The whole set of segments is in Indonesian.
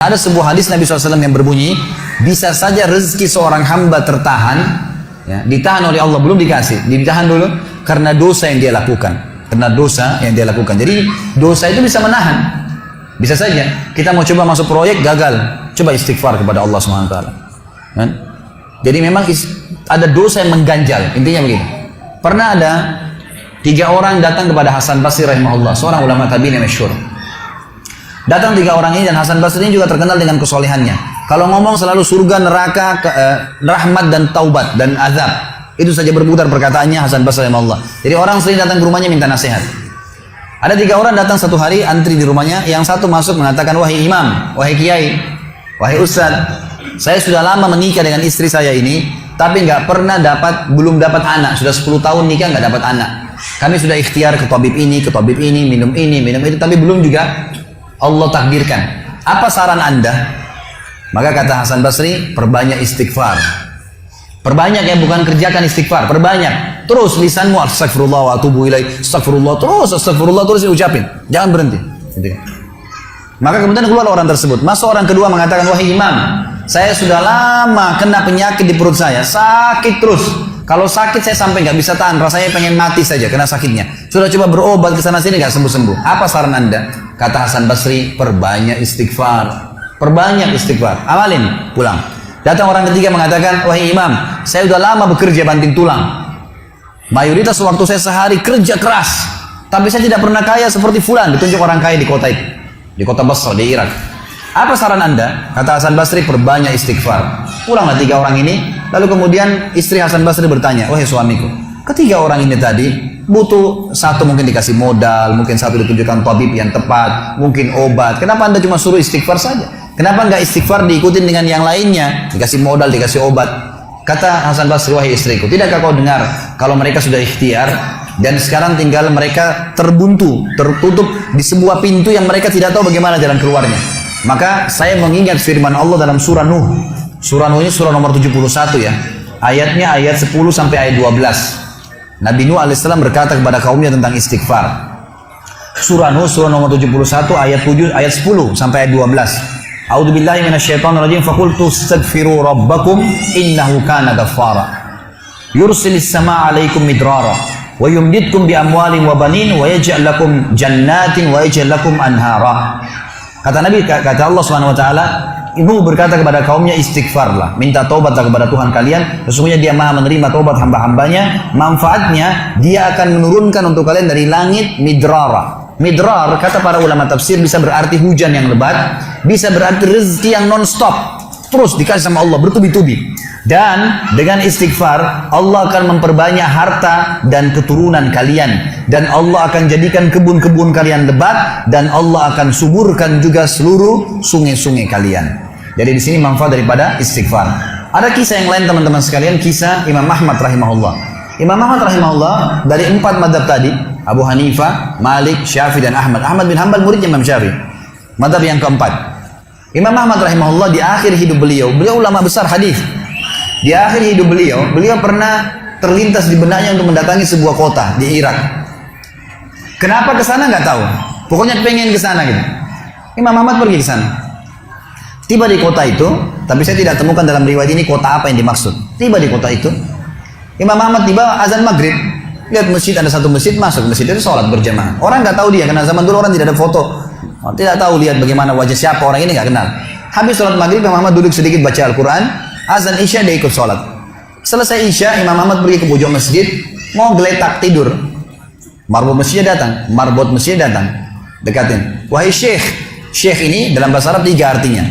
Ada sebuah hadis Nabi SAW yang berbunyi, bisa saja rezeki seorang hamba tertahan, ya, ditahan oleh Allah, belum dikasih, ditahan dulu karena dosa yang dia lakukan. Karena dosa yang dia lakukan. Jadi dosa itu bisa menahan. Bisa saja kita mau coba masuk proyek gagal, coba istighfar kepada Allah SWT. Kan? Jadi memang ada dosa yang mengganjal. Intinya begitu. Pernah ada 3 orang datang kepada Hasan Basri rahimahullah, seorang ulama tabi'in yang masyhur. Datang 3 orang ini, dan Hasan Basri ini juga terkenal dengan kesolehannya. Kalau ngomong selalu surga, neraka, rahmat dan taubat dan azab. Itu saja berputar perkataannya Hasan Basri rahimahullah. Jadi orang sering datang ke rumahnya minta nasihat. Ada 3 orang datang satu hari, antri di rumahnya. Yang satu masuk mengatakan, wahai imam, wahai kiai, wahai ustaz, saya sudah lama menikah dengan istri saya ini, tapi belum dapat anak. Sudah 10 tahun nikah nggak dapat anak. Kami sudah ikhtiar ke tabib ini, minum itu, tapi belum juga Allah takdirkan. Apa saran Anda? Maka kata Hasan Basri, perbanyak istighfar. Perbanyak ya, bukan kerjakan istighfar, perbanyak. Terus lisanmu astagfirullah wa atubu ilaih, astagfirullah terus diucapin. Jangan berhenti. Gitu. Maka kemudian keluar orang tersebut. Masuk orang kedua mengatakan, wahai imam, saya sudah lama kena penyakit di perut saya, sakit terus. Kalau sakit saya sampai nggak bisa tahan, rasanya pengen mati saja kena sakitnya. Sudah coba berobat ke sana sini nggak sembuh-sembuh. Apa saran Anda? Kata Hasan Basri, perbanyak istighfar. Perbanyak istighfar. Amalin, pulang. Datang orang ketiga mengatakan, wahai imam, saya sudah lama bekerja banting tulang. Mayoritas waktu saya sehari kerja keras, tapi saya tidak pernah kaya seperti fulan. Ditunjuk orang kaya di kota itu, di kota Basra, di Irak. Apa saran Anda? Kata Hasan Basri, perbanyak istighfar. Pulanglah 3 orang ini. Lalu kemudian istri Hasan Basri bertanya, wahai suamiku, ketiga orang ini tadi butuh satu mungkin dikasih modal, mungkin satu ditunjukkan tabib yang tepat, mungkin obat. Kenapa Anda cuma suruh istighfar saja? Kenapa nggak istighfar diikutin dengan yang lainnya? Dikasih modal, dikasih obat. Kata Hasan Basri, wahai istriku, tidakkah kau dengar kalau mereka sudah ikhtiar dan sekarang tinggal mereka terbuntu, tertutup di sebuah pintu yang mereka tidak tahu bagaimana jalan keluarnya. Maka saya mengingat firman Allah dalam surah Nuh. Surah Nuh ini surah nomor 71 ya. Ayatnya ayat 10 sampai ayat 12. Nabi Nuh alaihissalam berkata kepada kaumnya tentang istighfar. Surah Nuh surah nomor 71 ayat 7 ayat 10 sampai ayat 12. A'udzubillahi minasyaitonirrajim, faqultu astaghfiru rabbakum innahu kana ghaffara. Yursilis samaa'a 'alaikum midrara wa yumditkum bi amwalin wa banin wa yaj'al lakum jannatin wa yaj'al lakum anhara. Kata Nabi, kata Allah Subhanahu wa taala, Ibu berkata kepada kaumnya, istighfarlah, minta taubatlah kepada Tuhan kalian, sesungguhnya Dia Maha menerima taubat hamba-hambanya. Manfaatnya, Dia akan menurunkan untuk kalian dari langit midrara. Midrar, kata para ulama tafsir, bisa berarti hujan yang lebat, bisa berarti rezeki yang non-stop, terus dikasih sama Allah bertubi-tubi. Dan dengan istighfar, Allah akan memperbanyak harta dan keturunan kalian, dan Allah akan jadikan kebun-kebun kalian lebat, dan Allah akan suburkan juga seluruh sungai-sungai kalian. Jadi di sini manfaat daripada istighfar. Ada kisah yang lain teman-teman sekalian, kisah Imam Ahmad rahimahullah. Imam Ahmad rahimahullah dari 4 madhab tadi, Abu Hanifah, Malik, Syafi'i dan Ahmad. Ahmad bin Hanbal muridnya Imam Syafi'i. Madhab yang keempat. Imam Ahmad rahimahullah di akhir hidup beliau ulama besar hadis. Di akhir hidup beliau pernah terlintas di benaknya untuk mendatangi sebuah kota di Irak. Kenapa ke sana nggak tahu. Pokoknya pengen ke sana gitu. Imam Ahmad pergi ke sana. Tiba di kota itu, tapi saya tidak temukan dalam riwayat ini kota apa yang dimaksud. Tiba di kota itu, Imam Ahmad tiba azan maghrib. Lihat masjid, ada satu masjid, masuk masjid itu sholat berjamaah. Orang nggak tahu dia, karena zaman dulu orang tidak ada foto. Tidak tahu lihat bagaimana wajah siapa orang ini, nggak kenal. Habis sholat maghrib, Imam Ahmad duduk sedikit baca Al-Quran. Azan Isya dia ikut sholat. Selesai Isya, Imam Ahmad pergi ke pojok masjid, mau geletak tidur. Marbot masjidnya datang, dekatin. Wahai Syekh. Syekh ini dalam bahasa Arab 3 artinya.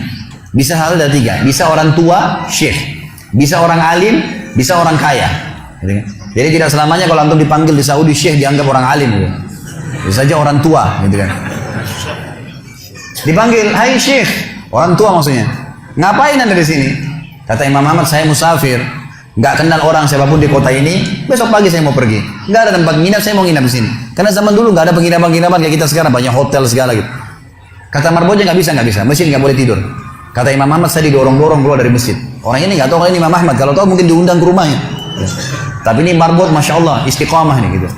Bisa hal ada 3. Bisa orang tua, Syekh. Bisa orang alim, bisa orang kaya. Jadi tidak selamanya kalau antum dipanggil di Saudi Syekh dianggap orang alim. Bisa saja orang tua, gitu kan. Dipanggil, hai Syekh, orang tua maksudnya. Ngapain Anda di sini? Kata Imam Ahmad, saya musafir, nggak kenal orang siapapun di kota ini. Besok pagi saya mau pergi, nggak ada tempat nginap, saya mau nginap di sini. Karena zaman dulu nggak ada penginapan kayak kita sekarang, banyak hotel segala gitu. Kata marbotnya nggak bisa, masjid nggak boleh tidur. Kata Imam Ahmad, saya didorong-dorong keluar dari masjid. Orang ini nggak tahu kalau ini Imam Ahmad, kalau tahu mungkin diundang ke rumahnya. Tapi ini marbot, masya Allah, istiqamah nih gitu.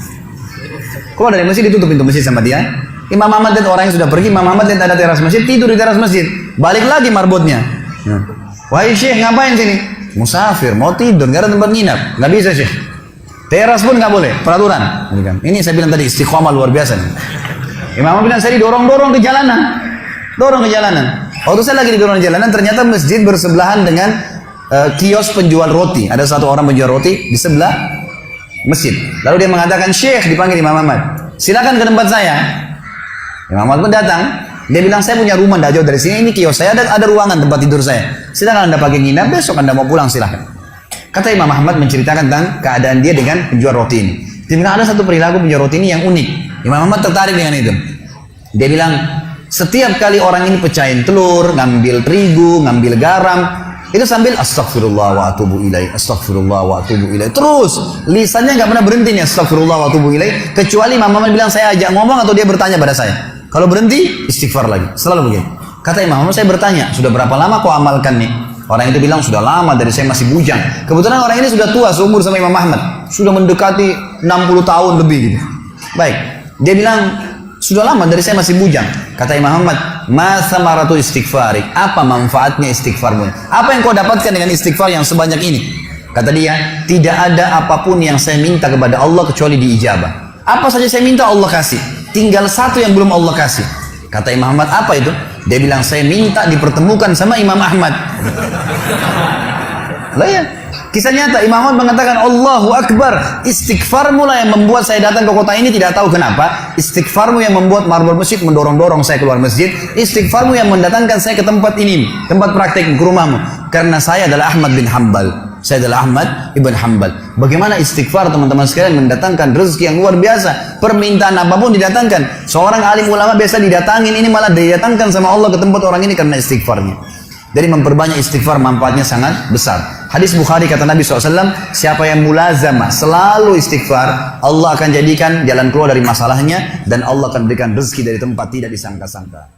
Keluar dari masjid, ditutup pintu masjid sama dia. Imam Ahmad lihat orang yang sudah pergi, Imam Ahmad lihat ada teras masjid, tidur di teras masjid. Balik lagi marbotnya. Wahai Syekh, ngapain sini? Musafir, mau tidur, nggak ada tempat nginap. Nggak bisa Syekh. Teras pun nggak boleh, peraturan. Ini saya bilang tadi, istiqomah luar biasa nih. Imam Ahmad bilang, saya didorong-dorong ke jalanan. Dorong ke jalanan. Waktu saya lagi didorong ke jalanan, ternyata masjid bersebelahan dengan kios penjual roti. Ada satu orang penjual roti di sebelah masjid. Lalu dia mengatakan, Syekh, dipanggil Imam Ahmad, silakan ke tempat saya. Imam Ahmad pun datang. Dia bilang, saya punya rumah tidak jauh dari sini. Ini kios saya, ada ruangan tempat tidur saya. Silakan Anda pakai nginap, besok Anda mau pulang silakan. Kata Imam Ahmad menceritakan tentang keadaan dia dengan penjual roti ini. Dia bilang, ada satu perilaku penjual roti ini yang unik. Imam Ahmad tertarik dengan itu. Dia bilang, setiap kali orang ini pecahin telur, ngambil terigu, ngambil garam, itu sambil astagfirullah wa atubu ilaih, astagfirullah wa atubu ilaih. Terus lisannya nggak pernah berhenti nih, astagfirullah wa atubu ilaih. Kecuali Imam Ahmad bilang, saya ajak ngomong atau dia bertanya pada saya. Kalau berhenti, istighfar lagi. Selalu begitu. Kata Imam Ahmad, saya bertanya, sudah berapa lama kau amalkan nih? Orang itu bilang, sudah lama, dari saya masih bujang. Kebetulan orang ini sudah tua, seumur sama Imam Ahmad. Sudah mendekati 60 tahun lebih gitu. Baik, dia bilang, sudah lama, dari saya masih bujang. Kata Imam Ahmad, ma samaratu istighfari, apa manfaatnya istighfarmu? Apa yang kau dapatkan dengan istighfar yang sebanyak ini? Kata dia, tidak ada apapun yang saya minta kepada Allah kecuali diijabah. Apa saja saya minta Allah kasih. Tinggal satu yang belum Allah kasih. Kata Imam Ahmad, apa itu? Dia bilang, saya minta dipertemukan sama Imam Ahmad. Lah ya, kisah nyata. Imam Ahmad mengatakan, Allahu Akbar, istighfarmu lah yang membuat saya datang ke kota ini, tidak tahu kenapa. Istighfarmu yang membuat marbot masjid mendorong-dorong saya keluar masjid. Istighfarmu yang mendatangkan saya ke tempat ini, tempat praktek, ke rumahmu. Karena saya adalah Ahmad bin Hanbal. Saya adalah Ahmad ibn Hanbal. Bagaimana istighfar teman-teman sekalian mendatangkan rezeki yang luar biasa. Permintaan apapun didatangkan. Seorang alim ulama biasa didatangin, ini malah didatangkan sama Allah ke tempat orang ini karena istighfarnya. Jadi memperbanyak istighfar manfaatnya sangat besar. Hadis Bukhari kata Nabi SAW, siapa yang mulazamah selalu istighfar, Allah akan jadikan jalan keluar dari masalahnya dan Allah akan berikan rezeki dari tempat tidak disangka-sangka.